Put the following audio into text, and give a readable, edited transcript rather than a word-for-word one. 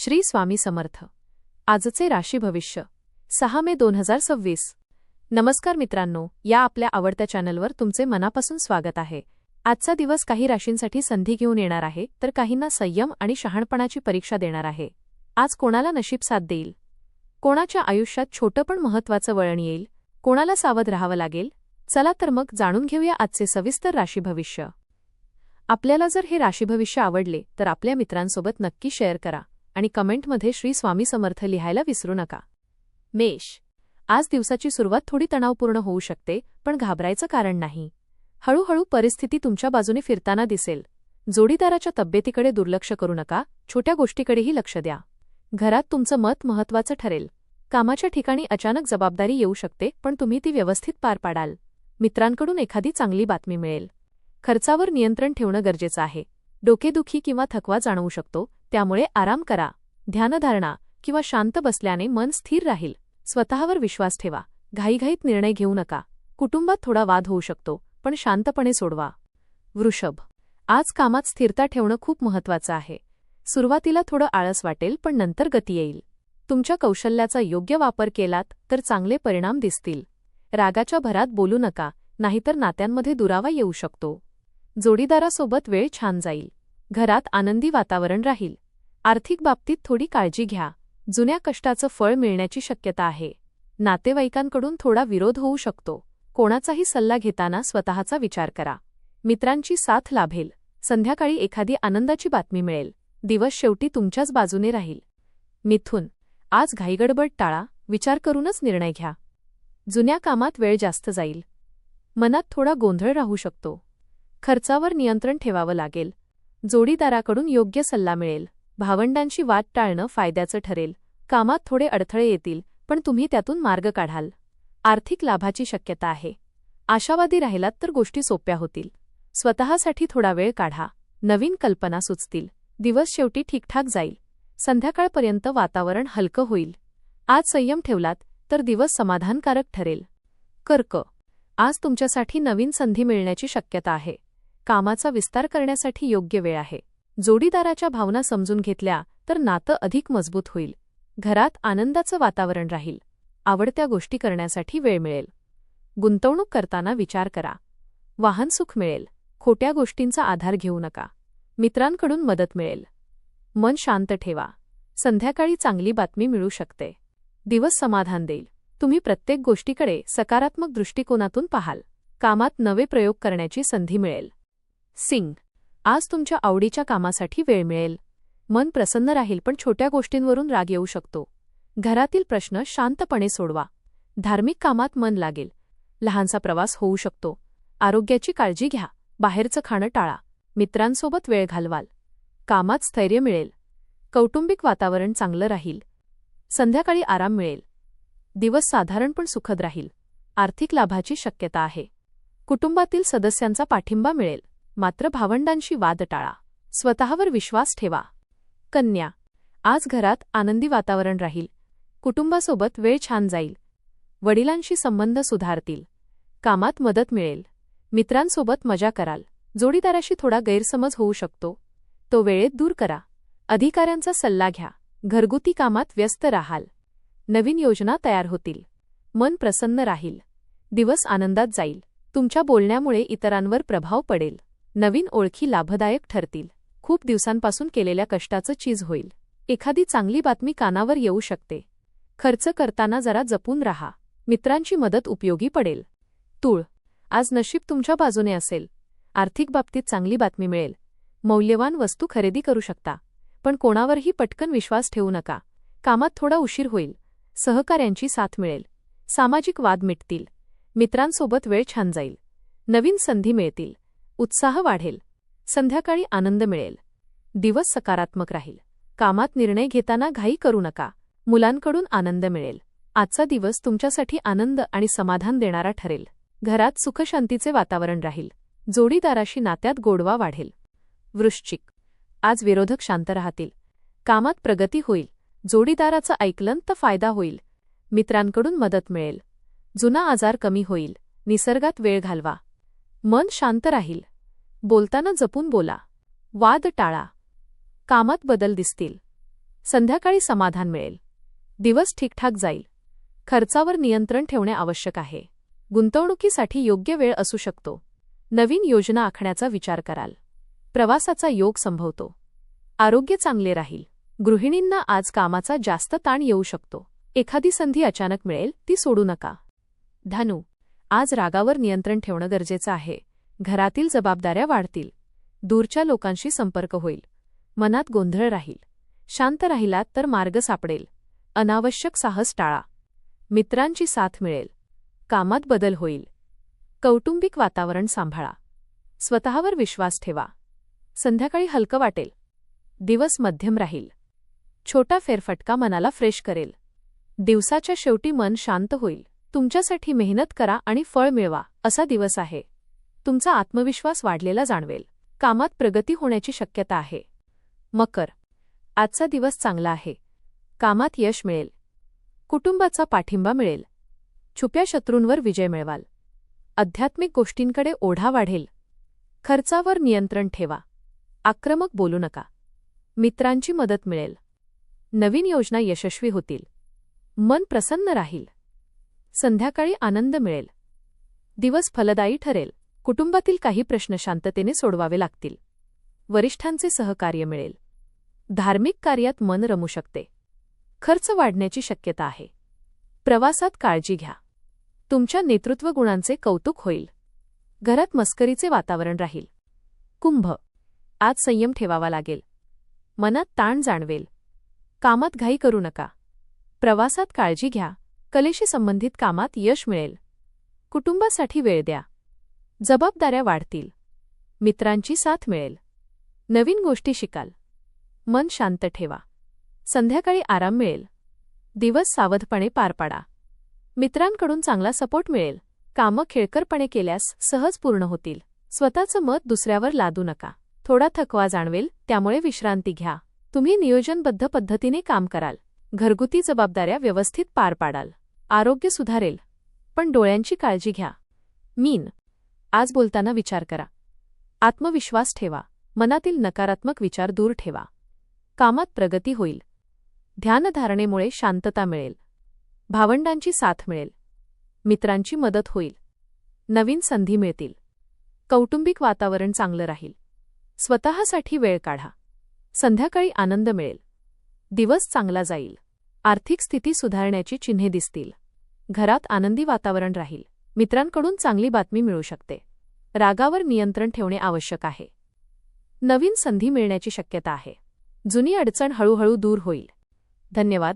श्री स्वामी समर्थ. आजचे राशी भविष्य 6 मे 2026. नमस्कार मित्रांनो, या आपल्या आवडत्या चॅनलवर तुमचे मनापासून स्वागत आहे. आजचा दिवस काही राशींसाठी संधी घेऊन येणार आहे, तर काहींना संयम आणि शहाणपणाची परीक्षा देणार आहे. आज कोणाला नशीब साथ देईल, कोणाच्या आयुष्यात छोटं पण महत्त्वाचं वळण येईल, कोणाला सावध राहावं लागेल. चला तर मग जाणून घेऊया आजचे सविस्तर राशी भविष्य. आपल्याला जर हे राशी भविष्य आवडले तर आपल्या मित्रांसोबत नक्की शेअर करा आणि कमेंटमध्ये श्री स्वामी समर्थ लिहायला विसरू नका. मेष. आज दिवसाची सुरुवात थोडी तणावपूर्ण होऊ शकते, पण घाबरायचं कारण नाही. हळूहळू परिस्थिती तुमच्या बाजूने फिरताना दिसेल. जोडीदाराच्या तब्येतीकडे दुर्लक्ष करू नका, छोट्या गोष्टीकडेही लक्ष द्या. घरात तुमचं मत महत्त्वाचं ठरेल. कामाच्या ठिकाणी अचानक जबाबदारी येऊ शकते, पण तुम्ही ती व्यवस्थित पार पाडाल. मित्रांकडून एखादी चांगली बातमी मिळेल. खर्चावर नियंत्रण ठेवणं गरजेचं आहे. डोकेदुखी किंवा थकवा जाणवू शकतो, त्यामुळे आराम करा. ध्यानधारणा किंवा शांत बसल्याने मन स्थिर राहील. स्वतःवर विश्वास ठेवा. घाईघाईत निर्णय घेऊ नका. कुटुंबात थोडा वाद होऊ शकतो, पण शांतपणे सोडवा. वृषभ. आज कामात स्थिरता ठेवणं खूप महत्त्वाचं आहे. सुरुवातीला थोडं आळस वाटेल, पण नंतर गती येईल. तुमच्या कौशल्याचा योग्य वापर केलात तर चांगले परिणाम दिसतील. रागाच्या भरात बोलू नका, नाहीतर नात्यांमध्ये दुरावा येऊ शकतो. जोडीदारासोबत वेळ छान जाईल. घरात आनंदी वातावरण राहील. आर्थिक बाबतीत थोडी काळजी घ्या. जुन्या कष्टाचं फळ मिळण्याची शक्यता आहे. नातेवाईकांकडून थोडा विरोध होऊ शकतो. कोणाचाही सल्ला घेताना स्वतःचा विचार करा. मित्रांची साथ लाभेल. संध्याकाळी एखादी आनंदाची बातमी मिळेल. दिवस शेवटी तुमच्याच बाजूने राहील. मिथुन. आज घाईगडबड टाळा, विचार करूनच निर्णय घ्या. जुन्या कामात वेळ जास्त जाईल. मनात थोडा गोंधळ राहू शकतो. खर्चावर नियंत्रण ठेवावं लागेल. जोडीदाराकडून योग्य सल्ला मिळेल. भावंडांशी वाद टाळणं फायद्याचं ठरेल. कामात थोडे अडथळे येतील, पण तुम्ही त्यातून मार्ग काढाल. आर्थिक लाभाची शक्यता आहे. आशावादी राहिलात तर गोष्टी सोप्या होतील. स्वतःसाठी थोडा वेळ काढा. नवीन कल्पना सुचतील. दिवस शेवटी ठीकठाक जाईल. संध्याकाळपर्यंत वातावरण हलकं होईल. आज संयम ठेवलात तर दिवस समाधानकारक ठरेल. कर्क. आज तुमच्यासाठी नवीन संधी मिळण्याची शक्यता आहे. कामाचा विस्तार करण्यासाठी योग्य वेळ आहे. जोडीदाराच्या भावना समजून घेतल्या तर नातं अधिक मजबूत होईल. घरात आनंदाचं वातावरण राहील. आवडत्या गोष्टी करण्यासाठी वेळ मिळेल. गुंतवणूक करताना विचार करा. वाहन सुख मिळेल. खोट्या गोष्टींचा आधार घेऊ नका. मित्रांकडून मदत मिळेल. मन शांत ठेवा. संध्याकाळी चांगली बातमी मिळू शकते. दिवस समाधान देईल. तुम्ही प्रत्येक गोष्टीकडे सकारात्मक दृष्टिकोनातून पाहाल. कामात नवे प्रयोग करण्याची संधी मिळेल. सिंग. आज तुमच्या आवडीच्या कामासाठी वेळ मिळेल. मन प्रसन्न राहील, पण छोट्या गोष्टींवरून राग येऊ शकतो. घरातील प्रश्न शांतपणे सोडवा. धार्मिक कामात मन लागेल. लहानसा प्रवास होऊ शकतो. आरोग्याची काळजी घ्या. बाहेरचं खाणं टाळा. मित्रांसोबत वेळ घालवाल. कामात स्थैर्य मिळेल. कौटुंबिक वातावरण चांगलं राहील. संध्याकाळी आराम मिळेल. दिवस साधारण पण सुखद राहील. आर्थिक लाभाची शक्यता आहे. कुटुंबातील सदस्यांचा पाठिंबा मिळेल. मात्र भावंडांशी वाद टाळा. स्वतःवर विश्वास ठेवा. कन्या. आज घरात आनंदी वातावरण राहील. कुटुंबासोबत वेळ छान जाईल. वडिलांशी संबंध सुधारतील. कामात मदत मिळेल. मित्रांसोबत मजा कराल. जोडीदाराशी थोडा गैरसमज होऊ शकतो, तो वेळेत दूर करा. अधिकाऱ्यांचा सल्ला घ्या. घरगुती कामात व्यस्त राहाल. नवीन योजना तयार होतील. मन प्रसन्न राहील. दिवस आनंदात जाईल. तुमच्या बोलण्यामुळे इतरांवर प्रभाव पडेल. नवीन ओळखी लाभदायक ठरतील. खूप दिवसांपासून केलेल्या कष्टाचं चीज होईल. एखादी चांगली बातमी कानावर येऊ शकते. खर्च करताना जरा जपून राहा. मित्रांची मदत उपयोगी पडेल. तूळ. आज नशीब तुमच्या बाजूने असेल. आर्थिक बाबतीत चांगली बातमी मिळेल. मौल्यवान वस्तू खरेदी करू शकता, पण कोणावरही पटकन विश्वास ठेवू नका. कामात थोडा उशीर होईल. सहकाऱ्यांची साथ मिळेल. सामाजिक वाद मिटतील. मित्रांसोबत वेळ छान जाईल. नवीन संधी मिळतील. उत्साह वाढेल. संध्याकाळी आनंद मिळेल. दिवस सकारात्मक राहील. कामात निर्णय घेताना घाई करू नका. मुलांकडून आनंद मिळेल. आजचा दिवस तुमच्यासाठी आनंद आणि समाधान देणारा ठरेल. घरात सुखशांतीचे वातावरण राहील. जोडीदाराशी नात्यात गोडवा वाढेल. वृश्चिक. आज विरोधक शांत राहतील. कामात प्रगती होईल. जोडीदाराचं ऐकलं तर फायदा होईल. मित्रांकडून मदत मिळेल. जुना आजार कमी होईल. निसर्गात वेळ घालवा. मन शांत राहील. बोलताना जपून बोला. वाद टाळा. कामात बदल दिसतील. संध्याकाळी समाधान मिळेल. दिवस ठीकठाक जाईल. खर्चावर नियंत्रण ठेवणे आवश्यक आहे. गुंतवणुकीसाठी योग्य वेळ असू शकतो. नवीन योजना आखण्याचा विचार कराल. प्रवासाचा योग संभवतो. आरोग्य चांगले राहील. गृहिणींना आज कामाचा जास्त ताण येऊ शकतो. एखादी संधी अचानक मिळेल, ती सोडू नका. धनु, आज रागावर नियंत्रण ठेवणं गरजेचं आहे. घरातील जबाबदाऱ्या वाढतील. दूरच्या लोकांशी संपर्क होईल. मनात गोंधळ राहील. शांत राहिलात तर मार्ग सापडेल. अनावश्यक साहस टाळा. मित्रांची साथ मिळेल. कामात बदल होईल. कौटुंबिक वातावरण सांभाळा. स्वतःवर विश्वास ठेवा. संध्याकाळी हलकं वाटेल. दिवस मध्यम राहील. छोटा फेरफटका मनाला फ्रेश करेल. दिवसाच्या शेवटी मन शांत होईल. तुमच्यासाठी मेहनत करा आणि फळ मिळवा असा दिवस आहे. तुमचा आत्मविश्वास वाढलेला जाणवेल. कामात प्रगती होण्याची शक्यता आहे. मकर, आजचा दिवस चांगला आहे. कामात यश मिळेल. कुटुंबाचा पाठिंबा मिळेल. छुप्या शत्रूंवर विजय मिळवाल. आध्यात्मिक गोष्टींकडे ओढा वाढेल. खर्चावर नियंत्रण ठेवा. आक्रमक बोलू नका. मित्रांची मदत मिळेल. नवीन योजना यशस्वी होतील. मन प्रसन्न राहील. संध्याकाळी आनंद मिळेल. दिवस फलदायी ठरेल. कुटुंबातील काही प्रश्न शांततेने सोडवावे लागतील. वरिष्ठांचे सहकार्य मिळेल. धार्मिक कार्यात मन रमू शकते. खर्च वाढण्याची शक्यता आहे. प्रवासात काळजी घ्या. तुमच्या नेतृत्व गुणांचे कौतुक होईल. घरात मस्करीचे वातावरण राहील. कुंभ, आज संयम ठेवावा लागेल. मनात ताण जाणवेल. कामात घाई करू नका. प्रवासात काळजी घ्या. कलेशी संबंधित कामात यश मिळेल. कुटुंबासाठी वेळ द्या. जबाबदाऱ्या वाढतील. मित्रांची साथ मिळेल. नवीन गोष्टी शिकाल. मन शांत ठेवा. संध्याकाळी आराम मिळेल. दिवस सावधपणे पार पाडा. मित्रांकडून चांगला सपोर्ट मिळेल. कामं खेळकरपणे केल्यास सहज पूर्ण होतील. स्वतःचं मत दुसऱ्यावर लादू नका. थोडा थकवा जाणवेल, त्यामुळे विश्रांती घ्या. तुम्ही नियोजनबद्ध पद्धतीने काम कराल. घरगुती जबाबदाऱ्या व्यवस्थित पार पाडाल. आरोग्य सुधारेल. पण डोळ्यांची काळजी घ्या. मीन, आज बोलताना विचार करा. आत्मविश्वास ठेवा. मनातील नकारात्मक विचार दूर ठेवा. कामात प्रगती होईल. ध्यानधारणेमुळे शांतता मिळेल. भावंडांची साथ मिळेल. मित्रांची मदत होईल. नवीन संधी मिळतील. कौटुंबिक वातावरण चांगलं राहील. स्वतःसाठी वेळ काढा. संध्याकाळी आनंद मिळेल. दिवस चांगला जाईल. आर्थिक स्थिती सुधारण्याची चिन्हे दिसतील. घरात आनंदी वातावरण राहील. मित्रांकडून चांगली बातमी मिळू शकते. रागावर नियंत्रण ठेवणे आवश्यक आहे. नवीन संधी मिळण्याची शक्यता आहे. जुनी अडचण हळूहळू दूर होईल. धन्यवाद.